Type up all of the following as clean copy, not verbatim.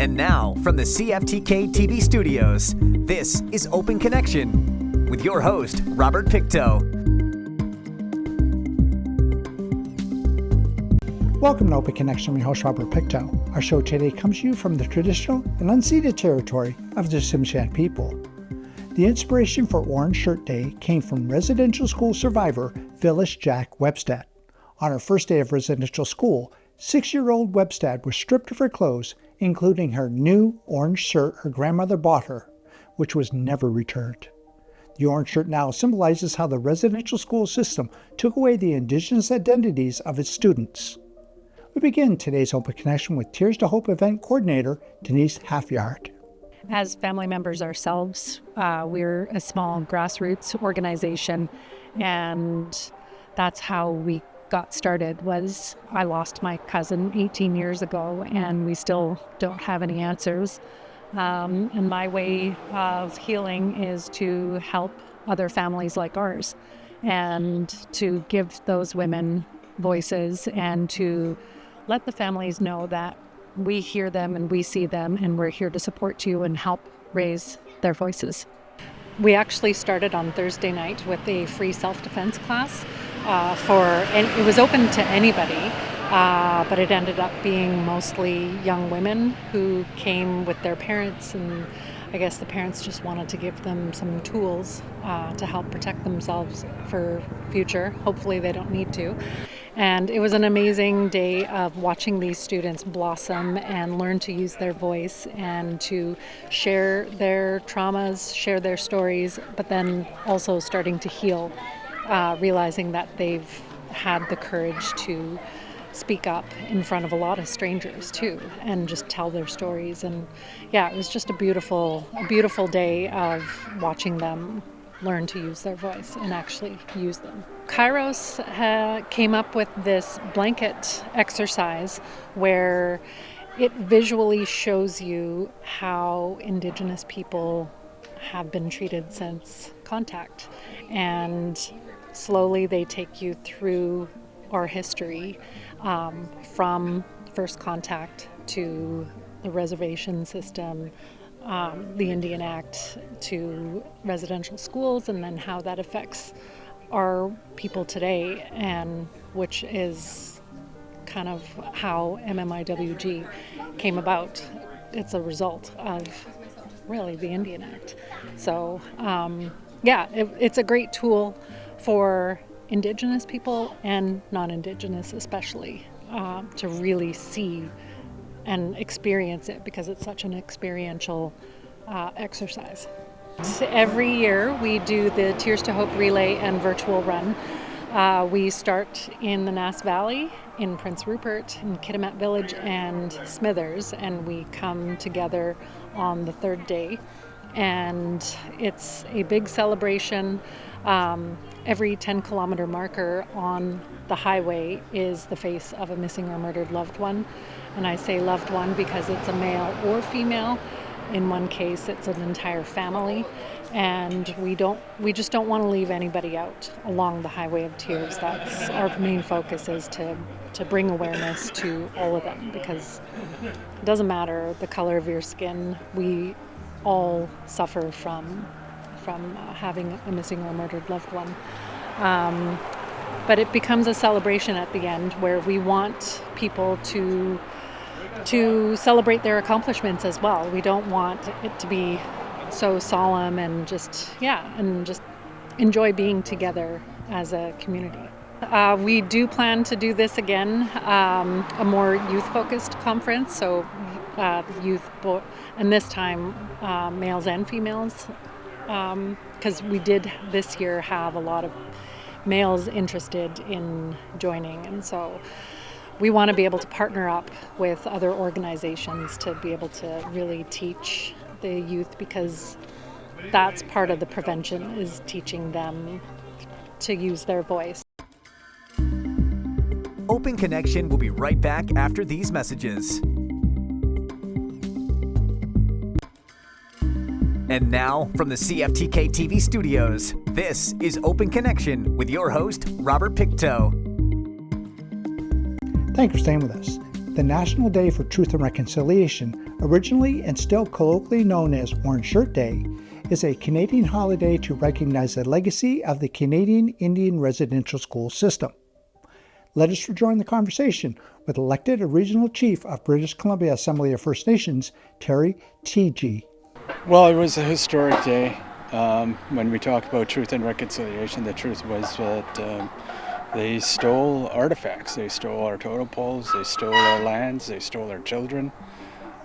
And now, from the CFTK-TV studios, this is Open Connection with your host, Robert Pictou. Welcome to Open Connection. I'm your host, Robert Pictou. Our show today comes to you from the traditional and unceded territory of the Tsimshian people. The inspiration for Orange Shirt Day came from residential school survivor Phyllis Jack Webstad. On her first day of residential school, 6-year-old Webstad was stripped of her clothes, including her new orange shirt her grandmother bought her, which was never returned. The orange shirt now symbolizes how the residential school system took away the indigenous identities of its students. We begin today's Open Connection with Tears to Hope event coordinator Denise Halfyard. As family members ourselves, we're a small grassroots organization, and that's how we got started. Was I lost my cousin 18 years ago, and we still don't have any answers. And my way of healing is to help other families like ours, and to give those women voices, and to let the families know that we hear them and we see them, and we're here to support you and help raise their voices. We actually started on Thursday night with a free self-defense class and it was open to anybody, but it ended up being mostly young women who came with their parents, and I guess the parents just wanted to give them some tools to help protect themselves for future. Hopefully they don't need to. And it was an amazing day of watching these students blossom and learn to use their voice and to share their traumas, share their stories, but then also starting to heal, realizing that they've had the courage to speak up in front of a lot of strangers too, and just tell their stories. And yeah, it was just a beautiful day of watching them learn to use their voice and actually use them. Kairos came up with this blanket exercise where it visually shows you how Indigenous people have been treated since contact, and slowly they take you through our history, from first contact to the reservation system, the Indian Act, to residential schools, and then how that affects our people today, and which is kind of how MMIWG came about. It's a result of really the Indian Act. So it's a great tool for Indigenous people and non-Indigenous especially, to really see and experience it, because it's such an experiential exercise. Every year we do the Tears to Hope relay and virtual run. We start in the Nass Valley, in Prince Rupert, in Kitimat Village, and Smithers, and we come together on the third day. And it's a big celebration. Every 10-kilometer marker on the highway is the face of a missing or murdered loved one. And I say loved one because it's a male or female. In one case, it's an entire family. And we just don't want to leave anybody out along the highway of tears. That's our main focus, is to bring awareness to all of them, because it doesn't matter the color of your skin. We all suffer from having a missing or murdered loved one. But it becomes a celebration at the end, where we want people to celebrate their accomplishments as well. We don't want it to be so solemn, and just enjoy being together as a community. We do plan to do this again, a more youth-focused conference, so and this time males and females, because we did this year have a lot of males interested in joining, and so we want to be able to partner up with other organizations to be able to really teach the youth, because that's part of the prevention, is teaching them to use their voice. Open Connection will be right back after these messages. And now, from the CFTK-TV studios, this is Open Connection with your host, Robert Pictou. Thanks for staying with us. The National Day for Truth and Reconciliation, originally and still colloquially known as Orange Shirt Day, is a Canadian holiday to recognize the legacy of the Canadian Indian residential school system. Let us rejoin the conversation with elected Regional Chief of British Columbia Assembly of First Nations, Terry T.G. Well, it was a historic day. When we talk about truth and reconciliation, the truth was that they stole artifacts. They stole our totem poles, they stole our lands, they stole our children,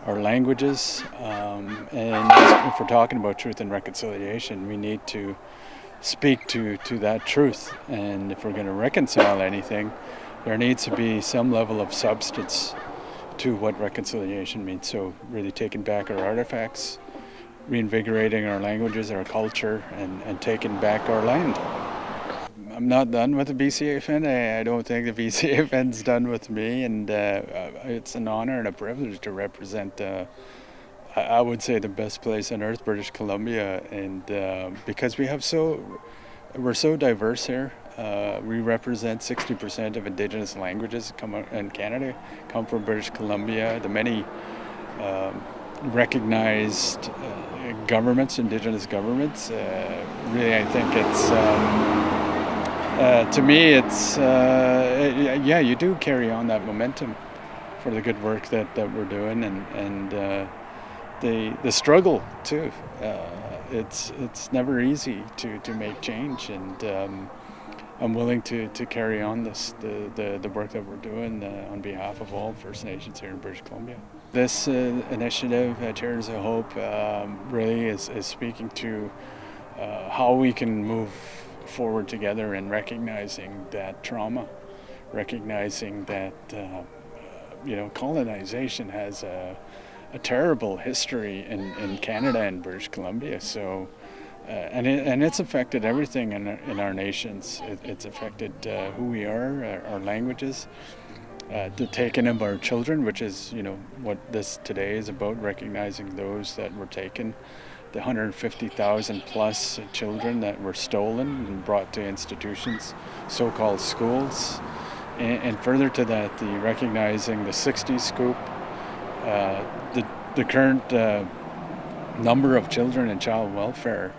our languages. And if we're talking about truth and reconciliation, we need to speak to that truth. And if we're going to reconcile anything, there needs to be some level of substance to what reconciliation means. So really taking back our artifacts, reinvigorating our languages, our culture, and taking back our land. I'm not done with the BCFN. I don't think the BCFN's done with me, and it's an honor and a privilege to represent, I would say, the best place on earth, British Columbia, and because we're so diverse here. We represent 60% of Indigenous languages in Canada come from British Columbia. The many recognized governments, Indigenous governments, really I think it's, to me it's, yeah, you do carry on that momentum for the good work that we're doing, and the struggle too. It's never easy to make change, and I'm willing to carry on the work that we're doing on behalf of all First Nations here in British Columbia. This initiative, Chairs of Hope, really is speaking to how we can move forward together in recognizing that trauma, recognizing that colonization has a terrible history in Canada and British Columbia. So. And it's affected everything in our nations. It's affected who we are, our languages, the taking of our children, which is what this today is about, recognizing those that were taken, the 150,000 plus children that were stolen and brought to institutions, so-called schools, and further to that, the recognizing the 60s scoop, the current number of children in child welfare.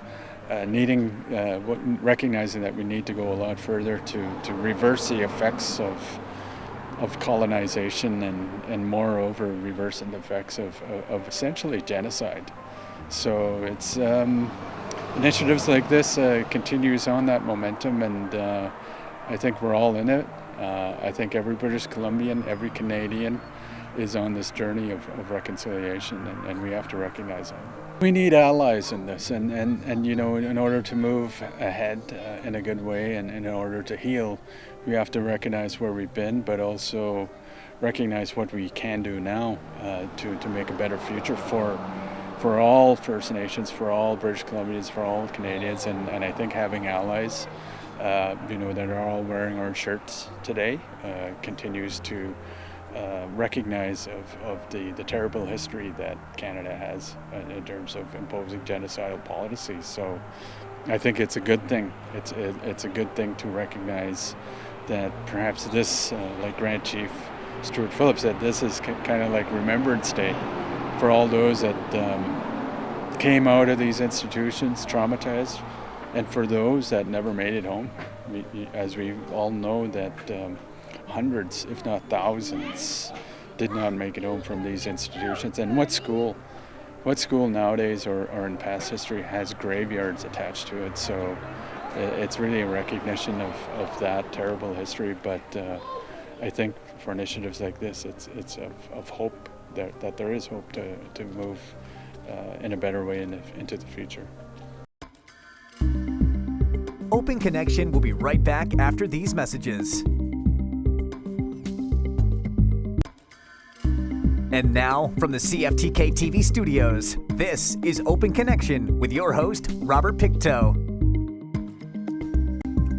Recognizing that we need to go a lot further to reverse the effects of colonization and moreover reversing the effects of essentially genocide. So it's initiatives like this continues on that momentum, and I think we're all in it. I think every British Columbian, every Canadian is on this journey of reconciliation, and we have to recognize that. We need allies in this, and in order to move ahead in a good way, and in order to heal, we have to recognize where we've been, but also recognize what we can do now to make a better future for all First Nations, for all British Columbians, for all Canadians, and I think having allies, that are all wearing our shirts today, continues to recognize of the terrible history that Canada has in terms of imposing genocidal policies. So I think it's a good thing. It's a good thing to recognize that perhaps this, like Grand Chief Stuart Phillips said, this is kind of like Remembrance Day for all those that came out of these institutions traumatized, and for those that never made it home. As we all know that hundreds, if not thousands, did not make it home from these institutions. And what school nowadays or in past history has graveyards attached to it? So it's really a recognition of that terrible history. But I think for initiatives like this, it's of hope, that there is hope to move in a better way into the future. Open Connection will be right back after these messages. And now, from the CFTK-TV studios, this is Open Connection with your host, Robert Pictou.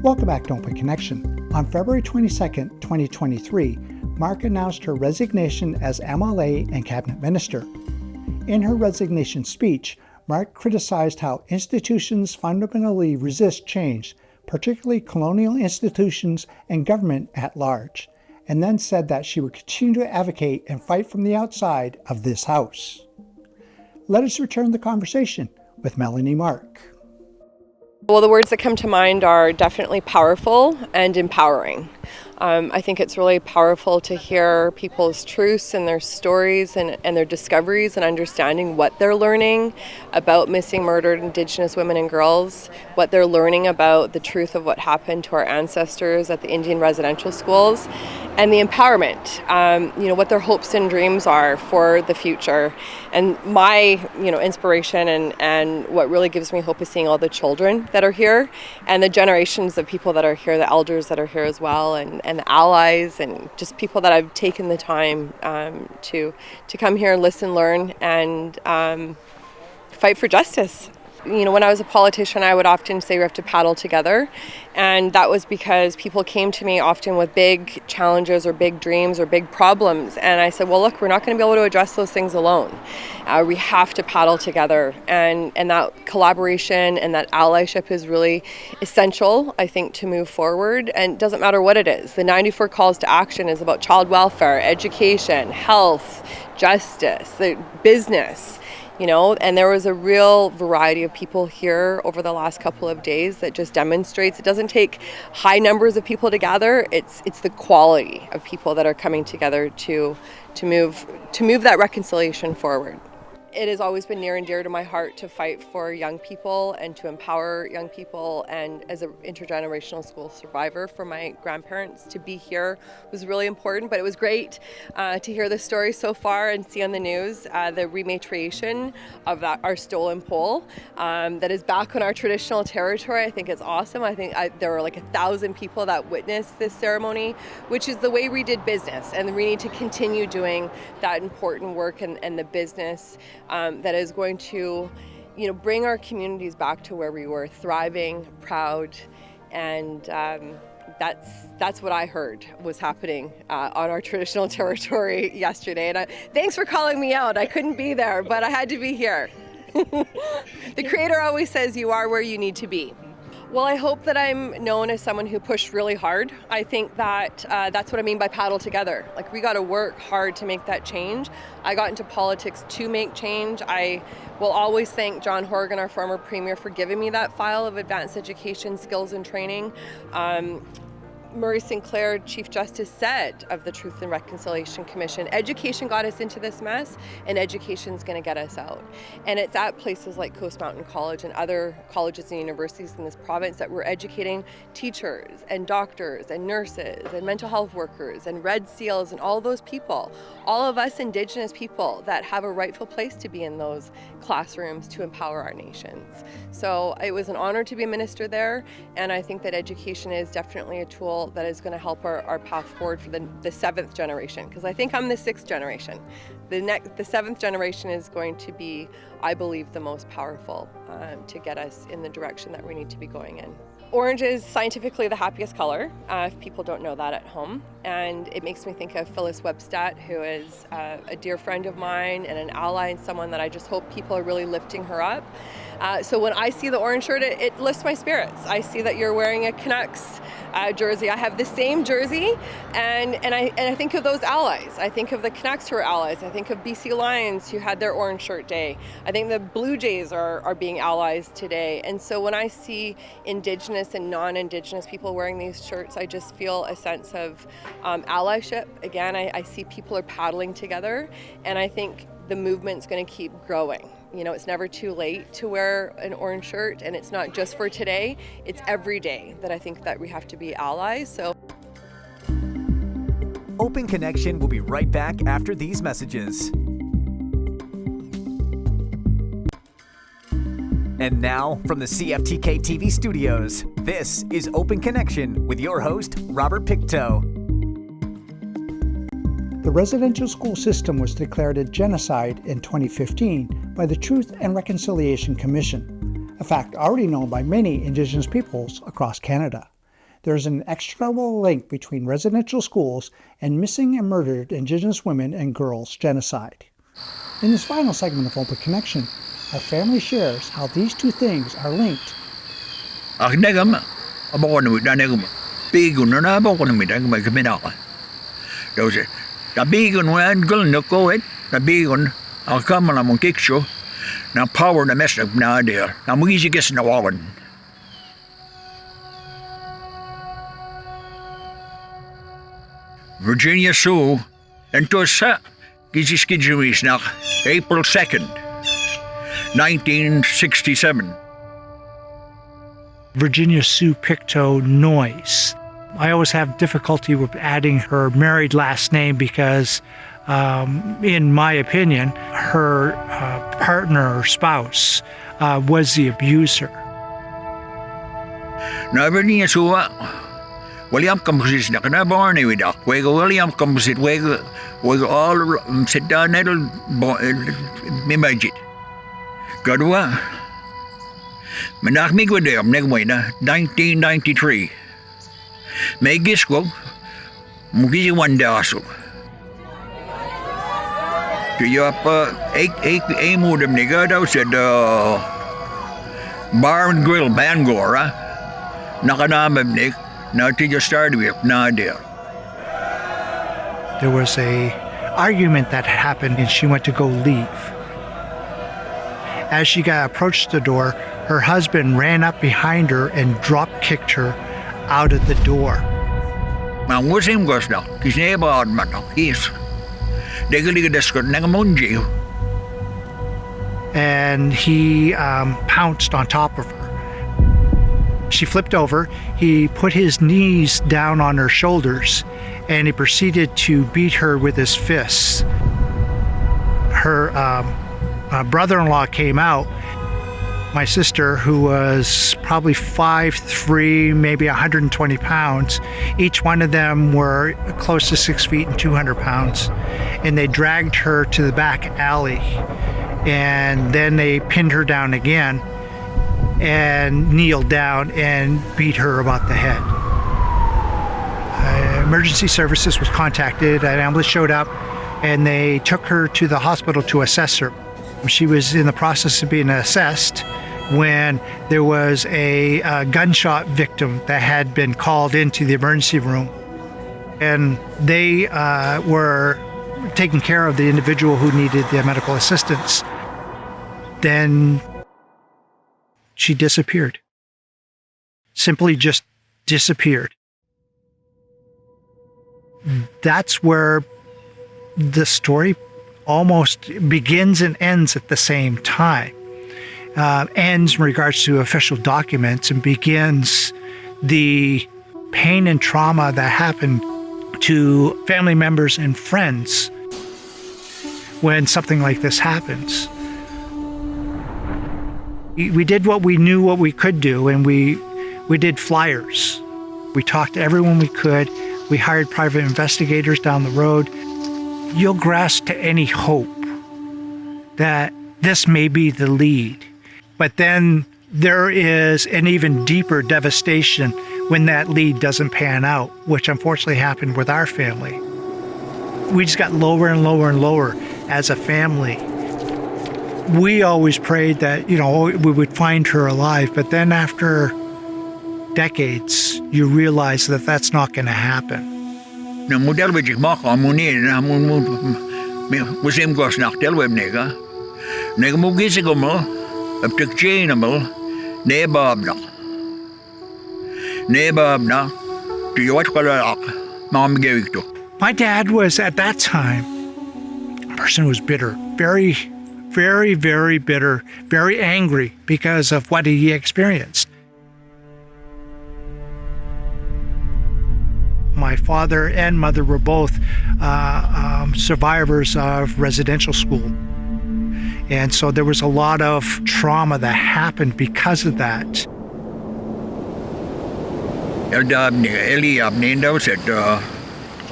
Welcome back to Open Connection. On February 22, 2023, Mark announced her resignation as MLA and Cabinet Minister. In her resignation speech, Mark criticized how institutions fundamentally resist change, particularly colonial institutions and government at large, and then said that she would continue to advocate and fight from the outside of this house. Let us return the conversation with Melanie Mark. Well, the words that come to mind are definitely powerful and empowering. I think it's really powerful to hear people's truths and their stories and their discoveries and understanding what they're learning about missing murdered Indigenous women and girls, what they're learning about the truth of what happened to our ancestors at the Indian residential schools, and the empowerment, what their hopes and dreams are for the future. And my, inspiration and what really gives me hope is seeing all the children that are here and the generations of people that are here, the elders that are here as well, and the allies and just people that I've taken the time to come here and listen, learn, and fight for justice. When I was a politician, I would often say we have to paddle together. And that was because people came to me often with big challenges or big dreams or big problems. And I said, well, look, we're not going to be able to address those things alone. We have to paddle together. And that collaboration and that allyship is really essential, I think, to move forward. And it doesn't matter what it is. The 94 calls to action is about child welfare, education, health, justice, the business. And there was a real variety of people here over the last couple of days that just demonstrates it doesn't take high numbers of people to gather. It's the quality of people that are coming together to move that reconciliation forward. It has always been near and dear to my heart to fight for young people and to empower young people, and as an intergenerational school survivor for my grandparents, to be here was really important. But it was great to hear the story so far and see on the news the rematriation of our stolen pole that is back on our traditional territory. I think it's awesome. I think there were like 1,000 people that witnessed this ceremony, which is the way we did business, and we need to continue doing that important work and the business that is going to, bring our communities back to where we were, thriving, proud, and that's what I heard was happening on our traditional territory yesterday. And thanks for calling me out. I couldn't be there, but I had to be here. The Creator always says you are where you need to be. Well, I hope that I'm known as someone who pushed really hard. I think that that's what I mean by paddle together. Like, we got to work hard to make that change. I got into politics to make change. I will always thank John Horgan, our former premier, for giving me that file of advanced education, skills, and training. Murray Sinclair, Chief Justice, said of the Truth and Reconciliation Commission, education got us into this mess, and education's going to get us out. And it's at places like Coast Mountain College and other colleges and universities in this province that we're educating teachers and doctors and nurses and mental health workers and Red Seals and all those people, all of us Indigenous people that have a rightful place to be in those classrooms to empower our nations. So it was an honor to be a minister there, and I think that education is definitely a tool that is going to help our path forward for the seventh generation, because I think I'm the sixth generation. The seventh generation is going to be, I believe, the most powerful to get us in the direction that we need to be going in. Orange is scientifically the happiest color, if people don't know that at home. And it makes me think of Phyllis Webstat, who is a dear friend of mine and an ally and someone that I just hope people are really lifting her up. So when I see the orange shirt, it lifts my spirits. I see that you're wearing a Canucks jersey. I have the same jersey, and I think of those allies. I think of the Canucks who are allies. I think of BC Lions who had their orange shirt day. I think the Blue Jays are being allies today. And so when I see Indigenous and non-Indigenous people wearing these shirts, I just feel a sense of allyship. Again, I see people are paddling together, and I think the movement's going to keep growing. It's never too late to wear an orange shirt, and it's not just for today, it's every day that I think that we have to be allies. So Open Connection will be right back after these messages. And now, from the CFTK-TV studios, this is Open Connection with your host, Robert Pictou. The residential school system was declared a genocide in 2015 by the Truth and Reconciliation Commission, a fact already known by many Indigenous peoples across Canada. There is an inextricable link between residential schools and missing and murdered Indigenous women and girls genocide. In this final segment of Open Connection, our family shares how these two things are linked. Daw se. Tabigon wan gul no ko it. Tabigon al come na mon kiksho. Na power na mess up na there. Na mo easy guess na wawan. Virginia Sue and to sa giziskijuis na April 2nd, 1967. Virginia Sue Pictou Noyes. I always have difficulty with adding her married last name because, in my opinion, her partner or spouse was the abuser. Na Virginia Sue, William composites na kana Barney with that. Wego William composite wego all sit down nettle imagine. Kadwa. Menak mig with them negway na 1993. May gisko mugi one daso. Kaya pa eight mo dem niga daw said Bar and Grill Bangor nakanamab nik na tiyo started with na there. There was a argument that happened and she went to go leave. As she got approached the door, her husband ran up behind her and drop kicked her out of the door. Man was him goes now. His neighbor had man now. He's they could get this good negamunji. And he pounced on top of her. She flipped over. He put his knees down on her shoulders and he proceeded to beat her with his fists. Her brother-in-law came out. My sister, who was probably 5'3", maybe 120 pounds, each one of them were close to 6 feet and 200 pounds, and they dragged her to the back alley, and then they pinned her down again and kneeled down and beat her about the head. Emergency services was contacted, an ambulance showed up, and they took her to the hospital to assess her. She was in the process of being assessed when there was a gunshot victim that had been called into the emergency room. And they were taking care of the individual who needed the medical assistance. Then she disappeared. Simply just disappeared. That's where the story almost begins and ends at the same time. Ends in regards to official documents and begins the pain and trauma that happened to family members and friends when something like this happens. We did what we knew what we could do, and we did flyers. We talked to everyone we could. We hired private investigators down the road. You'll grasp to any hope that this may be the lead. But then there is an even deeper devastation when that lead doesn't pan out, which unfortunately happened with our family. We just got lower and lower and lower as a family. We always prayed that, we would find her alive, but then after decades, you realize that that's not going to happen. Na model we ik maak ammonie na moet hem gos nach tel web nega. Nega mo gise gomo op de chainable ne babna. Ne babna. Do you watch color mom gave to? My dad was at that time a person who was bitter, very, very, very bitter, very angry because of what he experienced. My father and mother were both survivors of residential school. And so there was a lot of trauma that happened because of that. Eli abnindo said,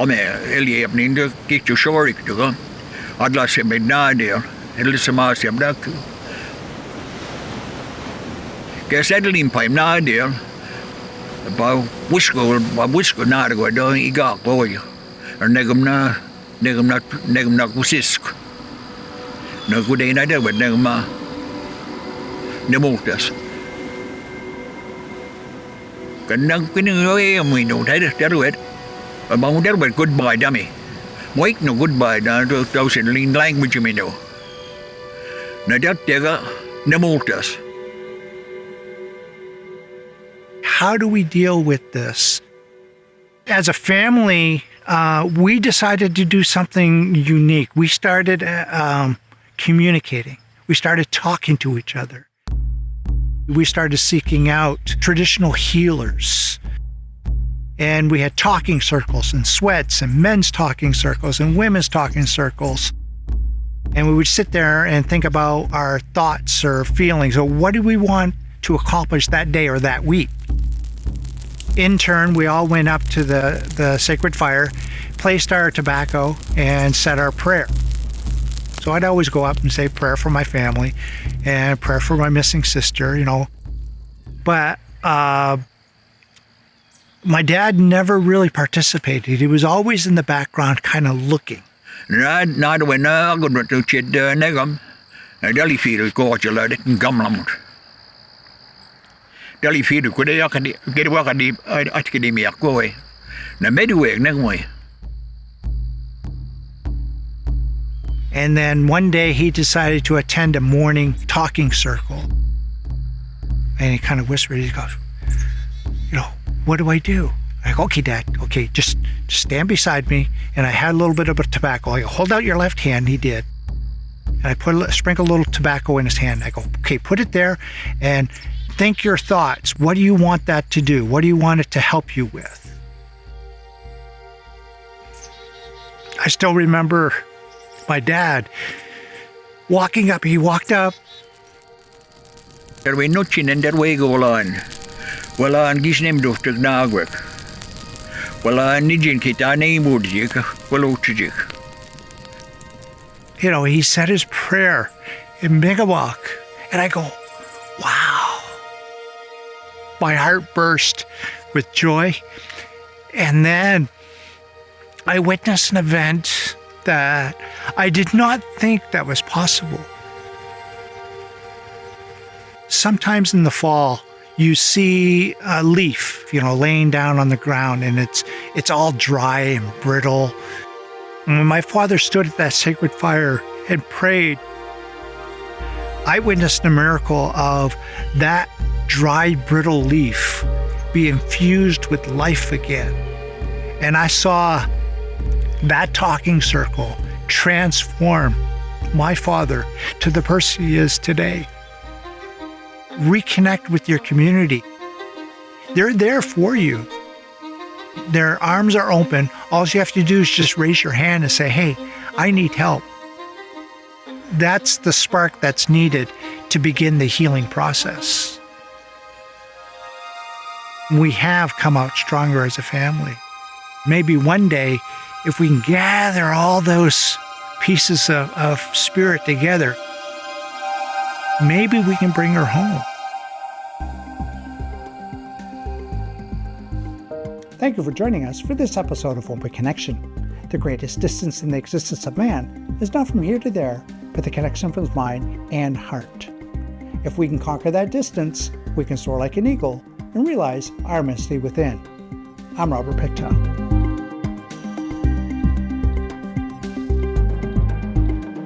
Eli abnindo kick you shore to go. I'd like to be nadir. It'll smash him duck. Guess I'd limp him nadir. Ba wisko na go do iga boy or negum na kusisk no good day na there but negma nemultas kanang pinang oy mo no dai der wet ba mo der but goodbye dummy Wait no goodbye na daw sa language mi no. Na dattega namultas. How do we deal with this? As a family, we decided to do something unique. We started communicating. We started talking to each other. We started seeking out traditional healers. And we had talking circles and sweats and men's talking circles and women's talking circles. And we would sit there and think about our thoughts or feelings, or what do we want to accomplish that day or that week. In turn, we all went up to the sacred fire, placed our tobacco, and said our prayer. So I'd always go up and say prayer for my family and prayer for my missing sister, you know. But my dad never really participated. He was always in the background, kind of looking. Na do na go to ched negam. Dali feel ko chala det gamlamut. Dali feel ko de yakadi get wakadi academia ko we. Na medwe nagmoy. And then one day he decided to attend a morning talking circle. And he kind of whispered, he goes, you know, what do I do? I go, okay, Dad, okay, just stand beside me. And I had a little bit of a tobacco. I go, hold out your left hand. He did. And I sprinkle a little tobacco in his hand. I go, okay, put it there and think your thoughts. What do you want that to do? What do you want it to help you with? I still remember my dad walking up. He walked up. There we nutchin and that way go on. Well, on gis name do to nagwek. Well, on nijin kita name would jik. Well, uchijik. You know, he said his prayer in Megawalk. And I go, wow. My heart burst with joy. And then I witnessed an event that I did not think that was possible. Sometimes in the fall, you see a leaf, you know, laying down on the ground, and it's all dry and brittle. And when my father stood at that sacred fire and prayed, I witnessed a miracle of that dry, brittle leaf be infused with life again. And I saw that talking circle transform my father to the person he is today. Reconnect with your community. They're there for you. Their arms are open. All you have to do is just raise your hand and say, hey, I need help. That's the spark that's needed to begin the healing process. We have come out stronger as a family. Maybe one day, if we can gather all those pieces of spirit together, maybe we can bring her home. Thank you for joining us for this episode of Open Connection. The greatest distance in the existence of man is not from here to there, but the connection of his mind and heart. If we can conquer that distance, we can soar like an eagle and realize our immensity within. I'm Robert Pictou.